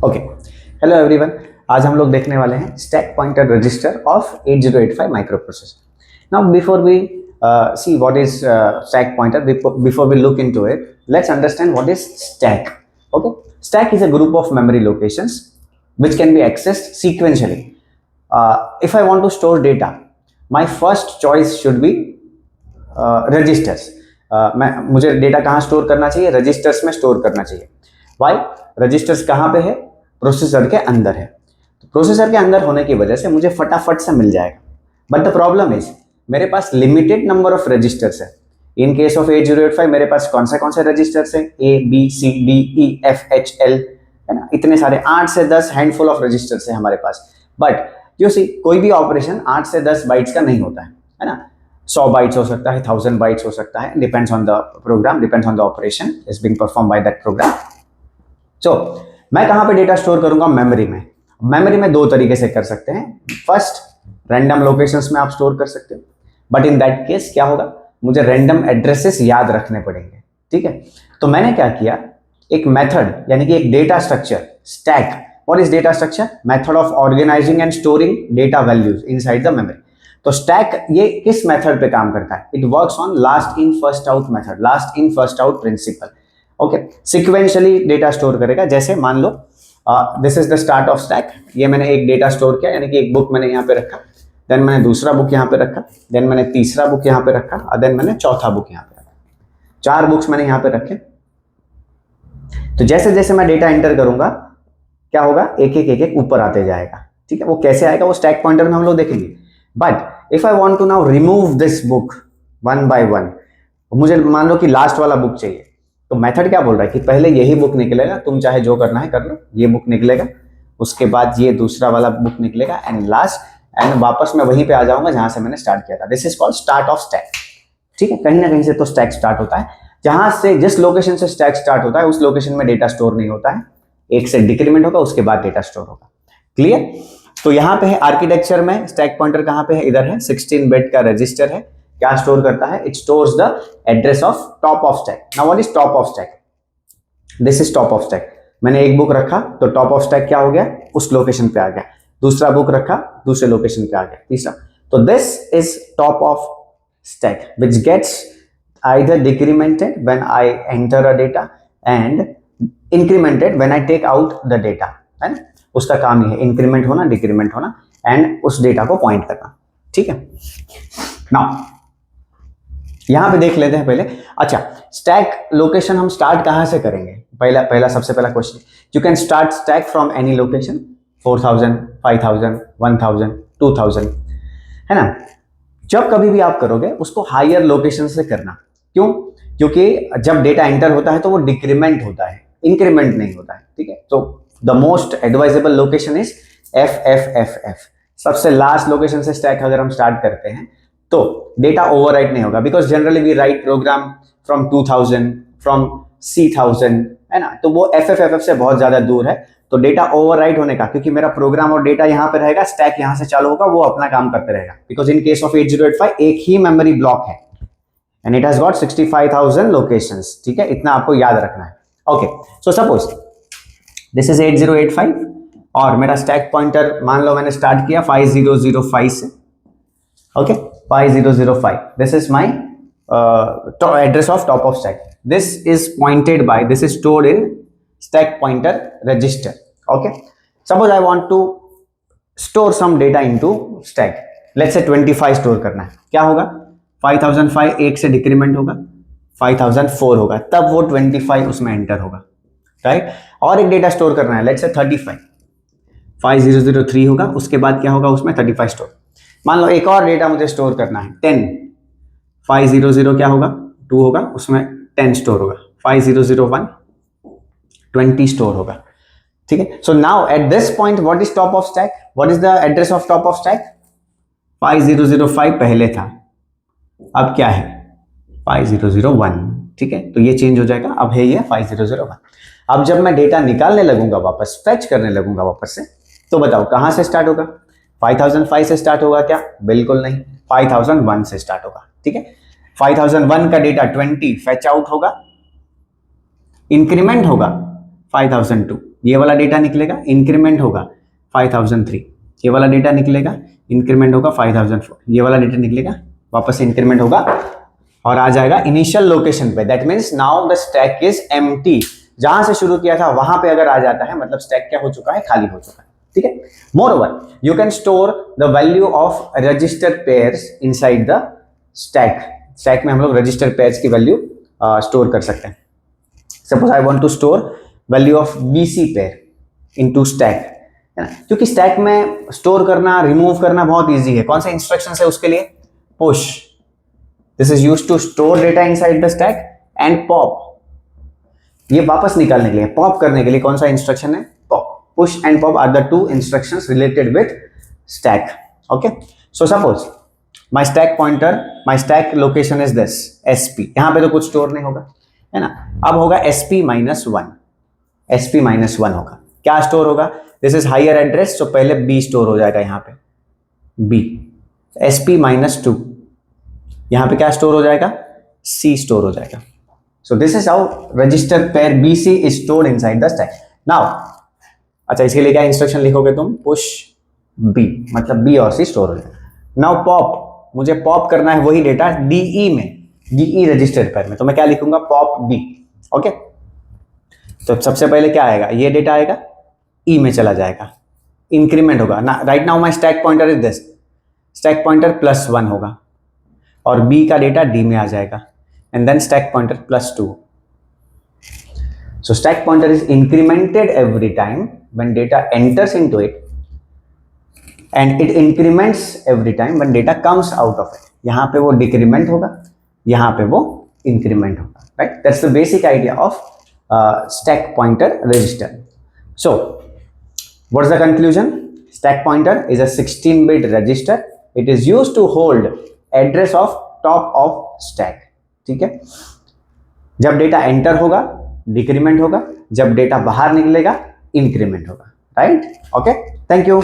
Okay, hello everyone. आज हम लोग देखने वाले हैं stack pointer register of 8085 microprocessor. Now before we see what is stack pointer, before we look into it, let's understand what is stack. Okay, stack is a group of memory locations which can be accessed sequentially. If I want to store data, my first choice should be registers. मुझे data कहाँ store करना चाहिए? Registers में store करना चाहिए। Y? Registers कहाँ पे है? प्रोसेसर के अंदर है। तो प्रोसेसर के अंदर होने की वजह से मुझे फटाफट से मिल जाएगा। बट द प्रॉब्लम इज मेरे पास लिमिटेड नंबर ऑफ रजिस्टर्स है। इन केस ऑफ 8085 मेरे पास कौन से रजिस्टर्स है? A B C D E F H L, है ना? इतने सारे 8 से 10 हैंडफुल ऑफ रजिस्टर्स है हमारे पास। बट यू सी, कोई भी ऑपरेशन 8 से 10 बाइट्स का नहीं होता है ना? 100 बाइट्स हो सकता है, 1000 बाइट्स हो सकता है, depends on the program, depends on the operation is being perform by that program. So मैं कहां पे डेटा स्टोर करूंगा? मेमोरी में। मेमोरी में दो तरीके से कर सकते हैं। फर्स्ट, रैंडम लोकेशंस में आप स्टोर कर सकते हो, बट इन दैट केस क्या होगा? मुझे रैंडम एड्रेसेस याद रखने पड़ेंगे। ठीक है, तो मैंने क्या किया, एक मेथड यानी कि एक data structure, stack. What is data structure? Method of organizing and storing data values inside the memory. तो स्टैक ये किस मेथड पे काम करता है? It works on last in first out method, last in first out principle. Okay, sequentially data store करेगा। जैसे मान लो this is the start of stack. ये मैंने एक डेटा स्टोर किया, यानी कि एक बुक मैंने यहाँ पे रखा, देन मैंने दूसरा बुक यहाँ पे रखा, देन मैंने तीसरा बुक यहाँ पे रखा, और देन मैंने चौथा बुक यहाँ पे रखा। 4 बुक्स मैंने यहाँ पे रखे। तो जैसे जैसे मैं डेटा एंटर करूंगा क्या होगा? एक एक ऊपर आते जाएगा। ठीक है, वो कैसे आएगा वो स्टैक पॉइंटर में हम लोग देखेंगे। But if I want to now remove this book one by one, मुझे मान लो कि लास्ट वाला बुक चाहिए, तो मेथड क्या बोल रहा है कि पहले यही बुक निकलेगा, तुम चाहे जो करना है कर लो, ये बुक निकलेगा, उसके बाद ये दूसरा वाला बुक निकलेगा, एंड लास्ट, एंड वापस मैं वहीं पे आ जाऊंगा जहां से मैंने स्टार्ट किया था। This is called start of stack. ठीक है, कहीं ना कहीं से तो स्टैक स्टार्ट होता है। जहां से जिस लोकेशन से स्टैक स्टार्ट होता है उस लोकेशन में डेटा स्टोर नहीं होता है, एक से डिक्रीमेंट होगा, उसके बाद डेटा स्टोर होगा। क्लियर? तो यहाँ पे है आर्किटेक्चर में स्टैक पॉइंटर कहाँ पे है? इधर है, 16 बिट का रजिस्टर है। क्या स्टोर करता है? It stores the address of top of stack. Now what is top of stack? This is top of stack. मैंने एक बुक रखा तो टॉप ऑफ स्टैक क्या हो गया? उस लोकेशन पे आ गया। दूसरा बुक रखा, दूसरे लोकेशन पे आ गया। तीसरा, तो this is top of stack which gets either decremented when I enter a data and incremented when I take out the data, है ना? उसका काम ये है, इंक्रीमेंट होना, डिक्रीमेंट होना, एंड उस डेटा को पॉइंट करना। ठीक है, नाउ यहां पे देख लेते हैं पहले। अच्छा, स्टैक लोकेशन हम स्टार्ट कहां से करेंगे? सबसे पहला question, you can start stack from any location, 4000, 5000, 1000, 2000, है ना? जब कभी भी आप करोगे उसको हायर लोकेशन से करना। क्यों? क्योंकि जब डेटा एंटर होता है तो वो डिक्रीमेंट होता है, इंक्रीमेंट नहीं होता है। ठीक है, तो the most advisable location is FFFF। सबसे लास्ट लोकेशन से स्टैक अगर हम स्टार्ट करते हैं तो डेटा ओवरराइट नहीं होगा, because generally we write program from 2000, from C1000, है ना? तो वो FFFF से बहुत ज्यादा दूर है, तो डेटा ओवरराइट होने का, क्योंकि मेरा प्रोग्राम और डेटा यहाँ पे रहेगा, स्टैक यहाँ से चालू होगा, वो अपना काम करते रहेगा। बिकॉज इन केस ऑफ 8085 एक ही मेमोरी ब्लॉक है and it has got 65,000 locations. ठीक है, इतना आपको याद रखना है। Okay, so suppose this is 8085 और मेरा स्टैक पॉइंटर मान लो मैंने स्टार्ट किया 5005 से। Okay, 5005, this is my address of top of stack. This is pointed bye, this is stored in stack pointer register. Okay, suppose I want to store some data into stack, let's say 25 store करना है। क्या होगा? 5005 एक से decrement होगा, 5004 होगा, तब वो 25 उसमें एंटर होगा, राइट? और एक डेटा स्टोर करना है, लेट्स से 35, 5003 होगा, उसके बाद क्या होगा? उसमें 35 स्टोर। मान लो एक और डेटा मुझे स्टोर करना है 10, 500 क्या होगा? 2 होगा, उसमें 10 स्टोर होगा, 5001 20 स्टोर होगा। ठीक है, so now at this point what is top of stack? What is the address of top of stack? 5005 पहले था, अब क्या है? 5001। ठीक है, तो ये चेंज हो जाएगा, अब है ये 5001। अब जब मैं डेटा निकालने लगूंगा वापस, फेच करने लगूंगा वापस से, तो बताओ कहां से स्टार्ट होगा? 5005 से स्टार्ट होगा क्या? बिल्कुल नहीं, 5001 से स्टार्ट होगा। ठीक है, 5001 का डेटा 20 फेच आउट होगा, इंक्रीमेंट होगा 5002, ये वाला डेटा निकलेगा, इंक्रीमेंट होगा 5003, ये वाला डेटा निकलेगा, इंक्रीमेंट होगा 5004, ये वाला डेटा निकलेगा, वापस इंक्रीमेंट होगा और आ जाएगा इनिशियल लोकेशन पे। That means now the stack is empty. जहां से शुरू किया था वहां पे अगर आ जाता है मतलब स्टैक क्या हो चुका है, खाली हो चुका है। ठीक है। Moreover you can store the value of register pairs inside the stack. Stack में हम लोग रजिस्टर पेयर्स की वैल्यू स्टोर कर सकते हैं। Suppose I want to store value of BC pair into stack, है ना, क्योंकि स्टैक में स्टोर करना, रिमूव करना बहुत इजी है। कौन सा इंस्ट्रक्शन है उसके लिए? Push. This is used to store data inside the stack and pop, ये वापस निकालने के लिए, पॉप करने के लिए कौन सा इंस्ट्रक्शन है? Pop. Push and pop are the two instructions related with stack. Okay, so suppose my stack pointer, my stack location is this SP, यहां पे तो कुछ स्टोर नहीं होगा, है ना। अब होगा एसपी -1, एसपी -1 होगा। क्या स्टोर होगा? दिस इज हायर एड्रेस, तो पहले बी स्टोर हो जाएगा यहां पे, बी। एसपी -2, यहां पे क्या स्टोर हो जाएगा? सी स्टोर हो जाएगा। So this is how register pair BC is stored inside the stack. Now, अच्छा इसके लिए क्या इंस्ट्रक्शन लिखोगे तुम? पुश B, मतलब B और C स्टोर हो जाएगा। Now pop, मुझे पॉप करना है वही डेटा DE में, DE रजिस्टर पेयर में, तो मैं क्या लिखूंगा? Pop D। ओके, तो सबसे पहले क्या आएगा? ये डेटा आएगा, E में चला जाएगा, इंक्रीमेंट होगा ना। Right now my stack pointer is this, stack pointer +1 होगा और B का डेटा D में आ जाएगा, and then stack pointer +2. So stack pointer is incremented every time when data enters into it, and it increments every time when data comes out of it. यहाँ पे वो decrement होगा, यहाँ पे वो increment होगा, right? That's the basic idea of stack pointer register. So what's the conclusion? Stack pointer is a 16-bit register. It is used to hold address of top of stack. ठीक है। जब data enter होगा decrement होगा, जब data बाहर निकलेगा increment होगा, right? Okay, thank you.